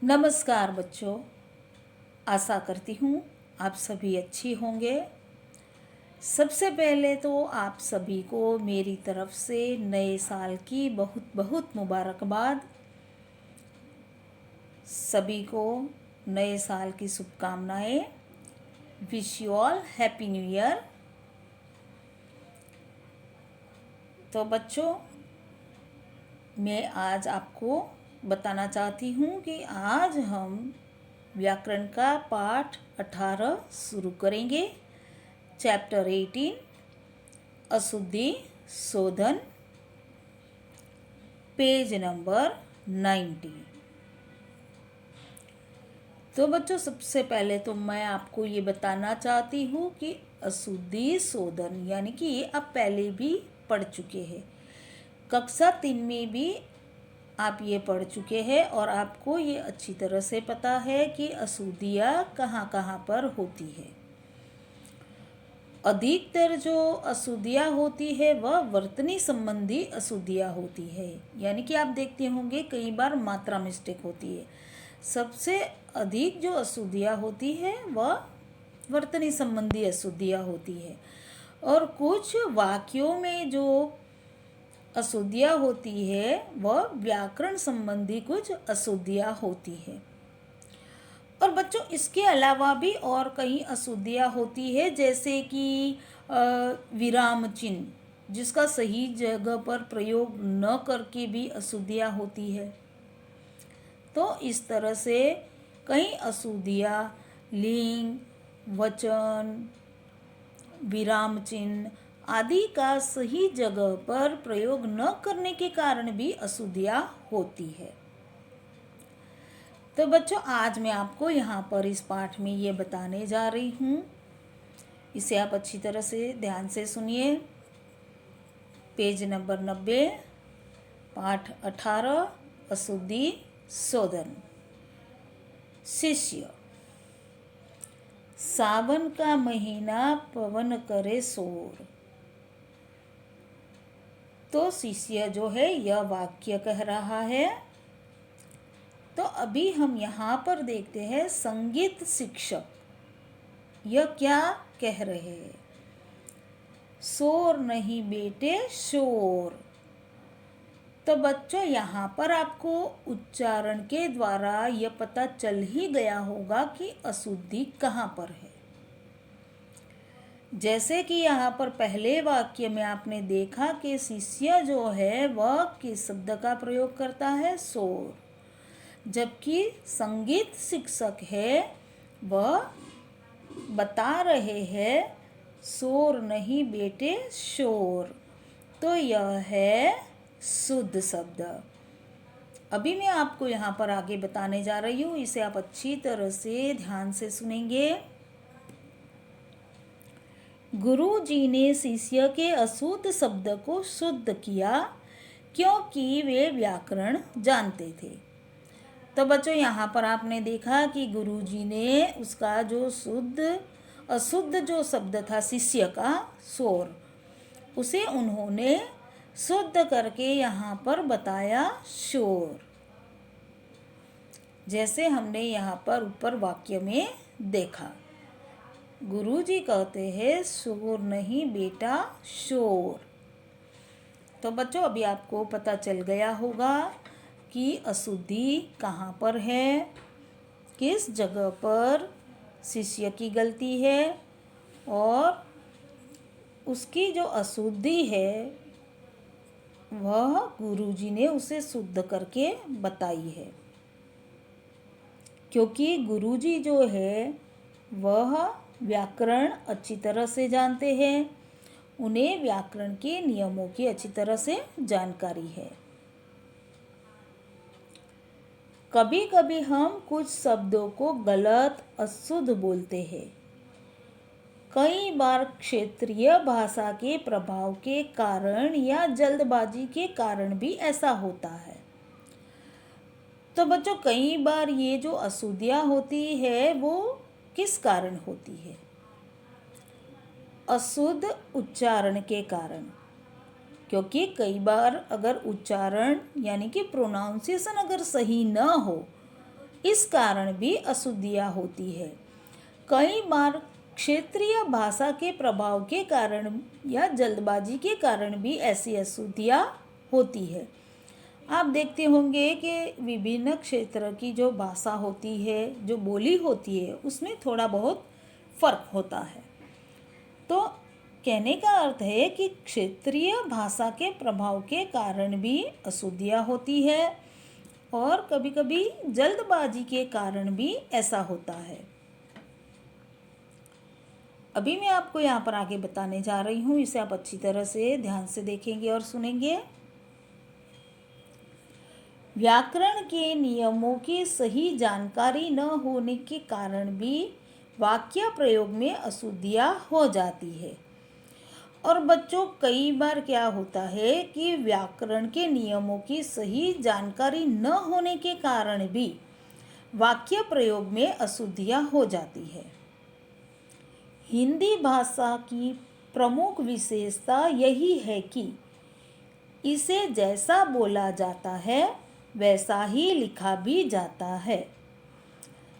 नमस्कार बच्चों, आशा करती हूँ आप सभी अच्छी होंगे। सबसे पहले तो आप सभी को मेरी तरफ से नए साल की बहुत बहुत मुबारकबाद। सभी को नए साल की शुभकामनाएं। Wish you all happy new year. तो बच्चों, मैं आज आपको बताना चाहती हूँ कि आज हम व्याकरण का पाठ 18 शुरू करेंगे। चैप्टर 18 अशुद्धि शोधन, पेज नंबर 90। तो बच्चों, सबसे पहले तो मैं आपको ये बताना चाहती हूँ कि अशुद्धि शोधन यानी कि ये आप पहले भी पढ़ चुके हैं। कक्षा 3 में भी आप ये पढ़ चुके हैं और आपको ये अच्छी तरह से पता है कि अशुद्धियाँ कहाँ कहाँ पर होती है। अधिकतर जो अशुद्धियाँ होती है वह वर्तनी संबंधी अशुद्धियाँ होती है, यानी कि आप देखते होंगे कई बार मात्रा मिस्टेक होती है। सबसे अधिक जो अशुद्धियाँ होती है वह वर्तनी संबंधी अशुद्धियाँ होती है, और कुछ वाक्यों में जो अशुद्धियाँ होती है वह व्याकरण संबंधी कुछ अशुद्धियाँ होती है। और बच्चों, इसके अलावा भी और कई अशुद्धियाँ होती है, जैसे कि विराम चिन्ह जिसका सही जगह पर प्रयोग न करके भी अशुद्धियाँ होती है। तो इस तरह से कई अशुद्धियाँ लिंग, वचन, विराम चिन्ह आदि का सही जगह पर प्रयोग न करने के कारण भी अशुद्धियाँ होती है। तो बच्चों, आज मैं आपको यहाँ पर इस पाठ में ये बताने जा रही हूँ। इसे आप अच्छी तरह से ध्यान से सुनिए। पेज नंबर 90, पाठ 18 अशुद्धि शोधन। शिष्य। सावन का महीना पवन करे शोर। तो शिष्य जो है यह वाक्य कह रहा है। तो अभी हम यहाँ पर देखते हैं संगीत शिक्षक यह क्या कह रहे हैं। शोर नहीं बेटे शोर। तो बच्चों, यहाँ पर आपको उच्चारण के द्वारा यह पता चल ही गया होगा कि अशुद्धि कहाँ पर है। जैसे कि यहाँ पर पहले वाक्य में आपने देखा कि शिष्य जो है वह किस शब्द का प्रयोग करता है, शोर, जबकि संगीत शिक्षक है वह बता रहे हैं शोर नहीं बेटे शोर। तो यह है शुद्ध शब्द। अभी मैं आपको यहाँ पर आगे बताने जा रही हूँ, इसे आप अच्छी तरह से ध्यान से सुनेंगे। गुरु जी ने शिष्य के अशुद्ध शब्द को शुद्ध किया क्योंकि वे व्याकरण जानते थे। तो बच्चों, यहाँ पर आपने देखा कि गुरुजी ने उसका जो अशुद्ध जो शब्द था शिष्य का शोर, उसे उन्होंने शुद्ध करके यहाँ पर बताया शोर, जैसे हमने यहाँ पर ऊपर वाक्य में देखा। गुरुजी कहते हैं शोर नहीं बेटा शोर। तो बच्चों, अभी आपको पता चल गया होगा कि अशुद्धि कहाँ पर है, किस जगह पर शिष्य की गलती है, और उसकी जो अशुद्धि है वह गुरुजी ने उसे शुद्ध करके बताई है। क्योंकि गुरुजी जो है वह व्याकरण अच्छी तरह से जानते हैं, उन्हें व्याकरण के नियमों की अच्छी तरह से जानकारी है। कभी कभी हम कुछ शब्दों को गलत अशुद्ध बोलते हैं। कई बार क्षेत्रीय भाषा के प्रभाव के कारण या जल्दबाजी के कारण भी ऐसा होता है। तो बच्चों, कई बार ये जो अशुद्धियाँ होती है वो किस कारण होती है? अशुद्ध उच्चारण के कारण। क्योंकि कई बार अगर उच्चारण यानी कि प्रोनाउंसिएशन अगर सही न हो इस कारण भी अशुद्धियाँ होती है। कई बार क्षेत्रीय भाषा के प्रभाव के कारण या जल्दबाजी के कारण भी ऐसी अशुद्धियाँ होती है। आप देखते होंगे कि विभिन्न क्षेत्र की जो भाषा होती है, जो बोली होती है, उसमें थोड़ा बहुत फर्क होता है। तो कहने का अर्थ है कि क्षेत्रीय भाषा के प्रभाव के कारण भी अशुद्धियाँ होती है और कभी कभी जल्दबाजी के कारण भी ऐसा होता है। अभी मैं आपको यहाँ पर आगे बताने जा रही हूँ, इसे आप अच्छी तरह से ध्यान से देखेंगे और सुनेंगे। व्याकरण के नियमों की सही जानकारी न होने के कारण भी वाक्य प्रयोग में अशुद्धियाँ हो जाती है। और बच्चों, कई बार क्या होता है कि व्याकरण के नियमों की सही जानकारी न होने के कारण भी वाक्य प्रयोग में अशुद्धियाँ हो जाती है। हिंदी भाषा की प्रमुख विशेषता यही है कि इसे जैसा बोला जाता है वैसा ही लिखा भी जाता है।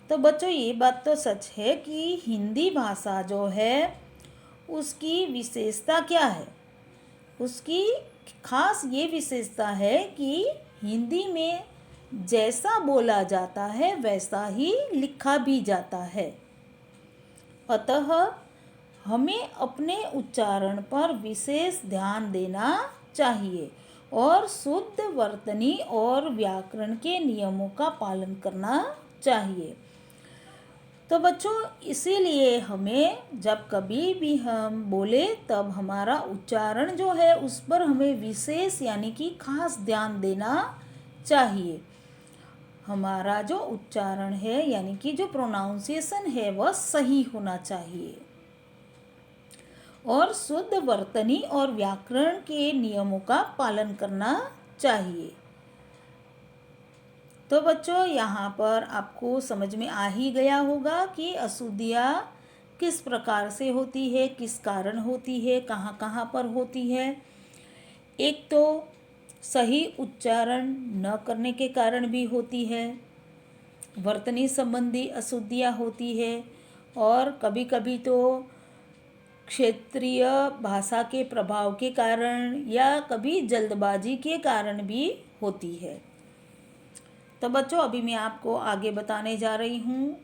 तो बच्चों, ये बात तो सच है कि हिंदी भाषा जो है उसकी विशेषता क्या है? उसकी खास ये विशेषता है कि हिंदी में जैसा बोला जाता है वैसा ही लिखा भी जाता है। अतः हमें अपने उच्चारण पर विशेष ध्यान देना चाहिए और शुद्ध वर्तनी और व्याकरण के नियमों का पालन करना चाहिए। तो बच्चों, इसीलिए हमें जब कभी भी हम बोले तब हमारा उच्चारण जो है उस पर हमें विशेष यानी कि खास ध्यान देना चाहिए। हमारा जो उच्चारण है यानी कि जो प्रोनाउंसिएशन है वह सही होना चाहिए और शुद्ध वर्तनी और व्याकरण के नियमों का पालन करना चाहिए। तो बच्चों, यहाँ पर आपको समझ में आ ही गया होगा कि अशुद्धियाँ किस प्रकार से होती है, किस कारण होती है, कहाँ कहाँ पर होती है। एक तो सही उच्चारण न करने के कारण भी होती है, वर्तनी संबंधी अशुद्धियाँ होती है और कभी कभी तो क्षेत्रीय भाषा के प्रभाव के कारण या कभी जल्दबाजी के कारण भी होती है। तो बच्चों, अभी मैं आपको आगे बताने जा रही हूँ।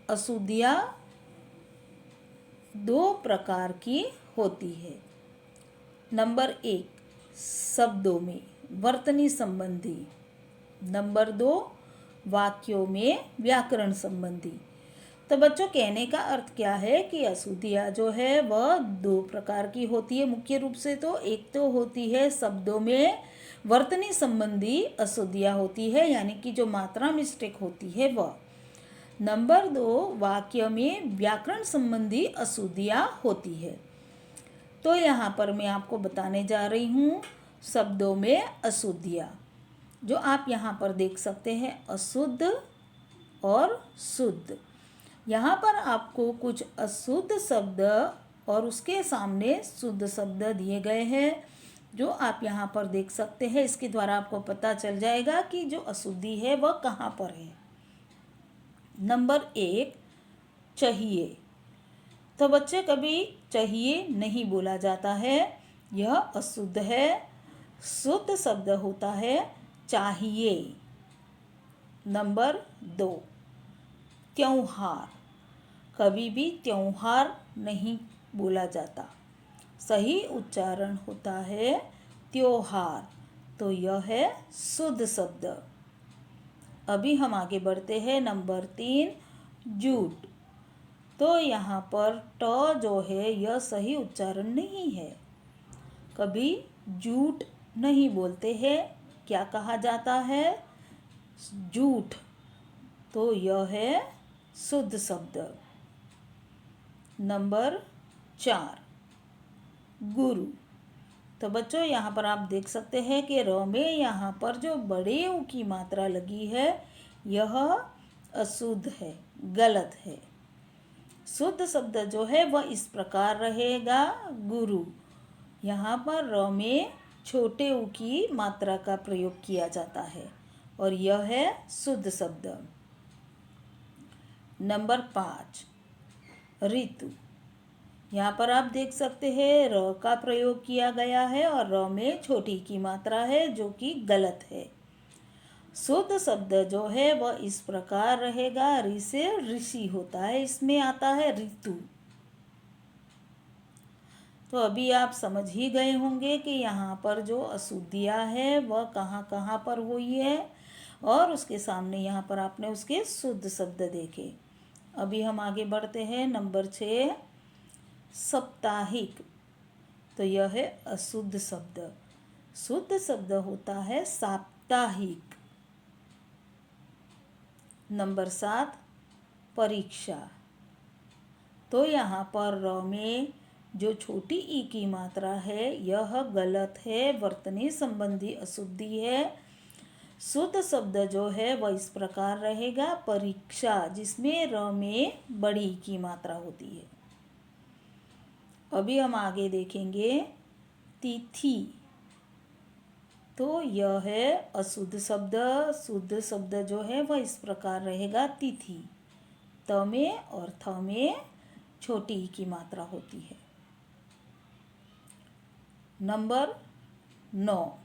अशुद्धियाँ दो प्रकार की होती है। नंबर 1, शब्दों में वर्तनी संबंधी। नंबर 2, वाक्यों में व्याकरण संबंधी। तो बच्चों, कहने का अर्थ क्या है कि अशुद्धियाँ जो है वह दो प्रकार की होती है मुख्य रूप से। तो एक तो होती है शब्दों में वर्तनी संबंधी अशुद्धियाँ होती है यानी कि जो मात्रा मिस्टेक होती है वह। नंबर 2, वाक्य में व्याकरण संबंधी अशुद्धियाँ होती है। तो यहाँ पर मैं आपको बताने जा रही हूँ शब्दों में अशुद्धियाँ, जो आप यहाँ पर देख सकते हैं, अशुद्ध और शुद्ध। यहाँ पर आपको कुछ अशुद्ध शब्द और उसके सामने शुद्ध शब्द दिए गए हैं जो आप यहाँ पर देख सकते हैं। इसके द्वारा आपको पता चल जाएगा कि जो अशुद्धि है वह कहाँ पर है। नंबर 1, चाहिए। तो बच्चे, कभी चाहिए नहीं बोला जाता है, यह अशुद्ध है। शुद्ध शब्द होता है चाहिए। नंबर 2, त्योहार। कभी भी त्योहार नहीं बोला जाता, सही उच्चारण होता है त्योहार। तो यह है शुद्ध शब्द। अभी हम आगे बढ़ते हैं। नंबर 3, झूठ। तो यहाँ पर ट जो है यह सही उच्चारण नहीं है, कभी झूठ नहीं बोलते हैं। क्या कहा जाता है? झूठ। तो यह है शुद्ध शब्द। नंबर 4, गुरु। तो बच्चों, यहाँ पर आप देख सकते हैं कि र में यहाँ पर जो बड़े ऊ की मात्रा लगी है यह अशुद्ध है, गलत है। शुद्ध शब्द जो है वह इस प्रकार रहेगा, गुरु। यहाँ पर र में छोटे ऊ की मात्रा का प्रयोग किया जाता है और यह है शुद्ध शब्द। नंबर 5 ऋतु। यहाँ पर आप देख सकते हैं र का प्रयोग किया गया है और र में छोटी की मात्रा है जो कि गलत है। शुद्ध शब्द जो है वह इस प्रकार रहेगा, ऋ से ऋषि होता है, इसमें आता है ऋतु। तो अभी आप समझ ही गए होंगे कि यहाँ पर जो अशुद्धियाँ है वह कहाँ कहाँ पर हुई है और उसके सामने यहाँ पर आपने उसके शुद्ध शब्द देखे। अभी हम आगे बढ़ते हैं। नंबर 6 साप्ताहिक। तो यह है अशुद्ध शब्द। शुद्ध शब्द होता है साप्ताहिक। नंबर 7 परीक्षा। तो यहाँ पर र में जो छोटी ई की मात्रा है यह गलत है, वर्तनी संबंधी अशुद्धि है। शुद्ध शब्द जो है वह इस प्रकार रहेगा परीक्षा, जिसमें र में बड़ी ई की मात्रा होती है। अभी हम आगे देखेंगे तिथि। तो यह है अशुद्ध शब्द। शुद्ध शब्द जो है वह इस प्रकार रहेगा तिथि। त में और थ में छोटी ई की मात्रा होती है। नंबर 9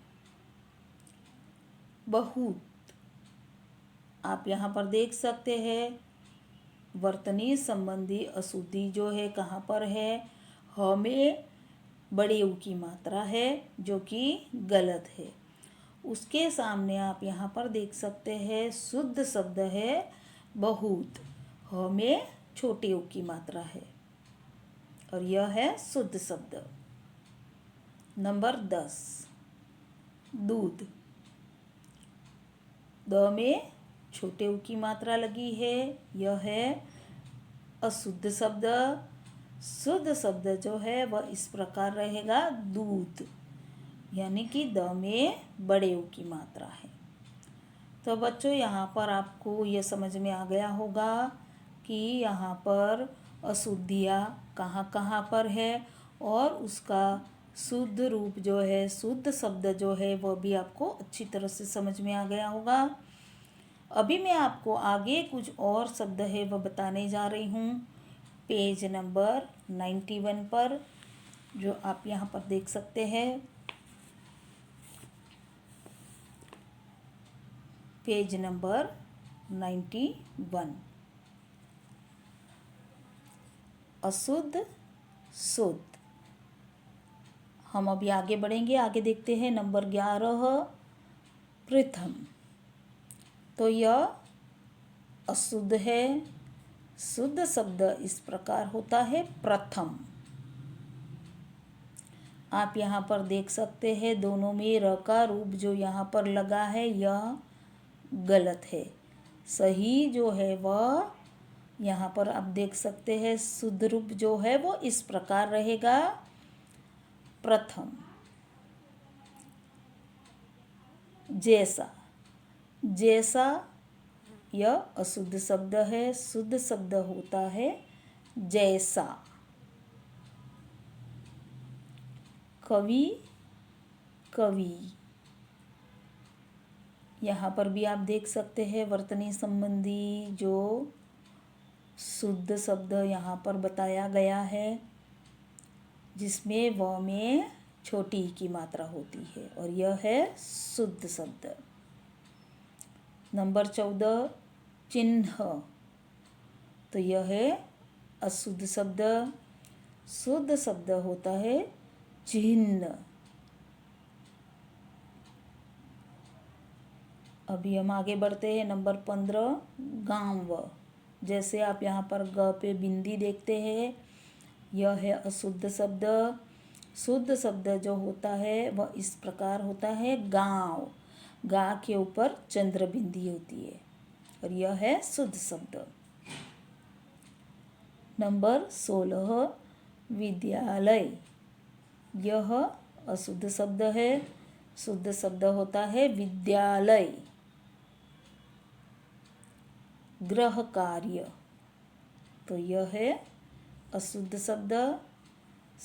बहुत। आप यहाँ पर देख सकते हैं वर्तनी संबंधी अशुद्धि जो है कहाँ पर है, ह में बड़े ऊ की मात्रा है जो कि गलत है। उसके सामने आप यहाँ पर देख सकते हैं शुद्ध शब्द है बहुत, ह में छोटे ऊ की मात्रा है और यह है शुद्ध शब्द। नंबर 10 दूध। द में छोटे ऊ की मात्रा लगी है, यह है अशुद्ध शब्द। शुद्ध शब्द जो है वह इस प्रकार रहेगा दूध, यानी कि द में बड़े ऊ की मात्रा है। तो बच्चों यहाँ पर आपको यह समझ में आ गया होगा कि यहाँ पर अशुद्धियाँ कहाँ कहाँ पर है और उसका शुद्ध रूप जो है, शुद्ध शब्द जो है वह भी आपको अच्छी तरह से समझ में आ गया होगा। अभी मैं आपको आगे कुछ और शब्द है वह बताने जा रही हूँ पेज नंबर 91 पर, जो आप यहाँ पर देख सकते हैं। पेज नंबर 91 अशुद्ध शुद्ध। हम अभी आगे बढ़ेंगे। आगे देखते हैं नंबर 11 प्रथम। तो यह अशुद्ध है। शुद्ध शब्द इस प्रकार होता है प्रथम। आप यहाँ पर देख सकते हैं दोनों में र का रूप जो यहाँ पर लगा है यह गलत है। सही जो है वह यहाँ पर आप देख सकते हैं शुद्ध रूप जो है वो इस प्रकार रहेगा प्रथम। जैसा। जैसा यह अशुद्ध शब्द है। शुद्ध शब्द होता है जैसा। कवि कवि। यहाँ पर भी आप देख सकते हैं वर्तनी संबंधी जो शुद्ध शब्द यहाँ पर बताया गया है, जिसमें व में छोटी ई की मात्रा होती है और यह है शुद्ध शब्द। नंबर 14 चिन्ह। तो यह है अशुद्ध शब्द। शुद्ध शब्द होता है चिन्ह। अभी हम आगे बढ़ते हैं। नंबर 15 गांव। जैसे आप यहाँ पर ग पे बिंदी देखते हैं, यह है अशुद्ध शब्द। शुद्ध शब्द जो होता है वह इस प्रकार होता है गांव। गा के ऊपर चंद्र बिंदी होती है और यह है शुद्ध शब्द। नंबर 16 विद्यालय। यह अशुद्ध शब्द है। शुद्ध शब्द होता है विद्यालय। गृह कार्य। तो यह है अशुद्ध शब्द।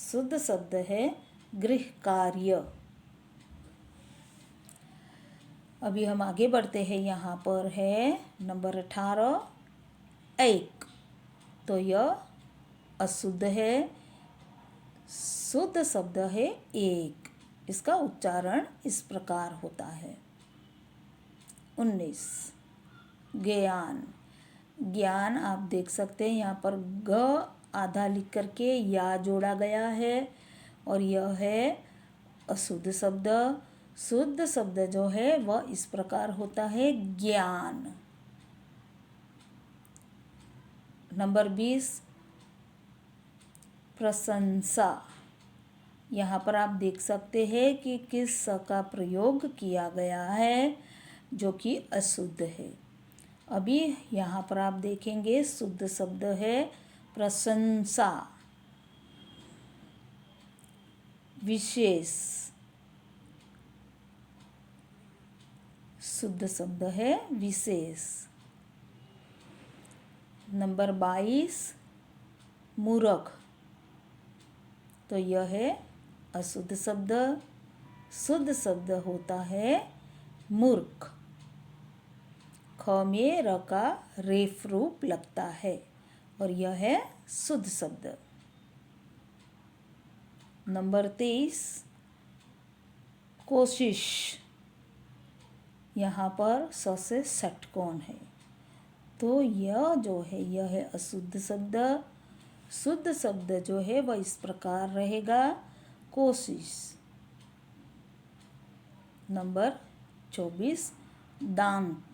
शुद्ध शब्द है गृह कार्य। अभी हम आगे बढ़ते हैं। यहाँ पर है नंबर 18 एक। तो यह अशुद्ध है, शुद्ध शब्द है एक। इसका उच्चारण इस प्रकार होता है। 19 ज्ञान। ज्ञान आप देख सकते हैं यहाँ पर ग आधा लिख करके या जोड़ा गया है और यह है अशुद्ध शब्द। शुद्ध शब्द जो है वह इस प्रकार होता है ज्ञान। नंबर 20 प्रशंसा। यहाँ पर आप देख सकते हैं कि किस स का प्रयोग किया गया है जो कि अशुद्ध है। अभी यहाँ पर आप देखेंगे शुद्ध शब्द है प्रशंसा। विशेष, शुद्ध शब्द है विशेष। नंबर 22 मूर्ख। तो यह है अशुद्ध शब्द, शुद्ध शब्द होता है मूर्ख। ख में र का रेफ रूप लगता है और यह है शुद्ध शब्द। नंबर 23 कोशिश। यहाँ पर स से षटकोण है, तो यह जो है यह है अशुद्ध शब्द। शुद्ध शब्द जो है वह इस प्रकार रहेगा कोशिश। नंबर 24 दांत।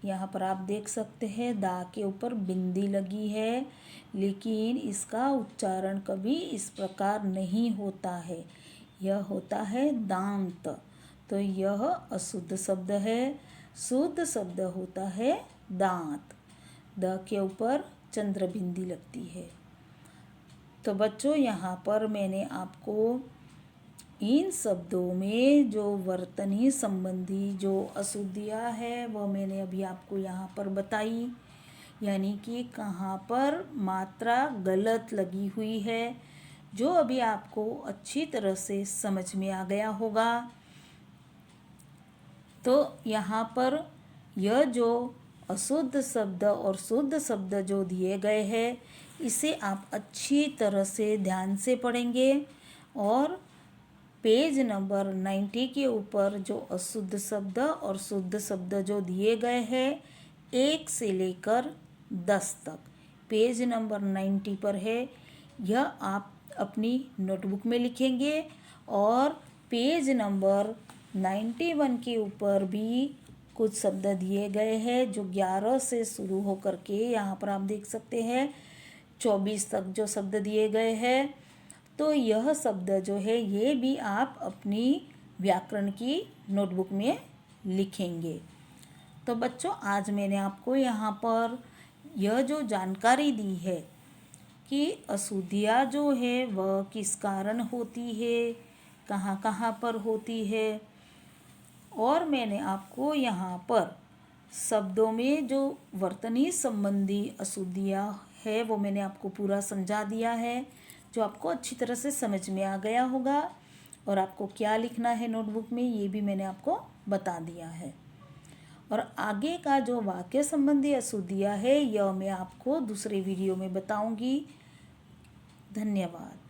यहाँ पर आप देख सकते हैं दा के ऊपर बिंदी लगी है, लेकिन इसका उच्चारण कभी इस प्रकार नहीं होता है, यह होता है दांत। तो यह अशुद्ध शब्द है, शुद्ध शब्द होता है दांत। द के ऊपर चंद्र बिंदी लगती है। तो बच्चों यहाँ पर मैंने आपको इन शब्दों में जो वर्तनी संबंधी जो अशुद्धियाँ है वह मैंने अभी आपको यहाँ पर बताई, यानी कि कहाँ पर मात्रा गलत लगी हुई है, जो अभी आपको अच्छी तरह से समझ में आ गया होगा। तो यहाँ पर यह जो अशुद्ध शब्द और शुद्ध शब्द जो दिए गए हैं इसे आप अच्छी तरह से ध्यान से पढ़ेंगे और पेज नंबर 90 के ऊपर जो अशुद्ध शब्द और शुद्ध शब्द जो दिए गए हैं 1 से लेकर 10 तक पेज नंबर 90 पर है, यह आप अपनी नोटबुक में लिखेंगे। और पेज नंबर 91 के ऊपर भी कुछ शब्द दिए गए हैं जो 11 से शुरू होकर के यहाँ पर आप देख सकते हैं 24 तक जो शब्द दिए गए हैं। तो यह शब्द जो है ये भी आप अपनी व्याकरण की नोटबुक में लिखेंगे। तो बच्चों आज मैंने आपको यहाँ पर यह जो जानकारी दी है कि अशुद्धियाँ जो है वह किस कारण होती है, कहाँ कहाँ पर होती है, और मैंने आपको यहाँ पर शब्दों में जो वर्तनी संबंधी अशुद्धियाँ है वो मैंने आपको पूरा समझा दिया है, जो आपको अच्छी तरह से समझ में आ गया होगा। और आपको क्या लिखना है नोटबुक में ये भी मैंने आपको बता दिया है। और आगे का जो वाक्य संबंधी अशुद्धियाँ है यह मैं आपको दूसरे वीडियो में बताऊंगी। धन्यवाद।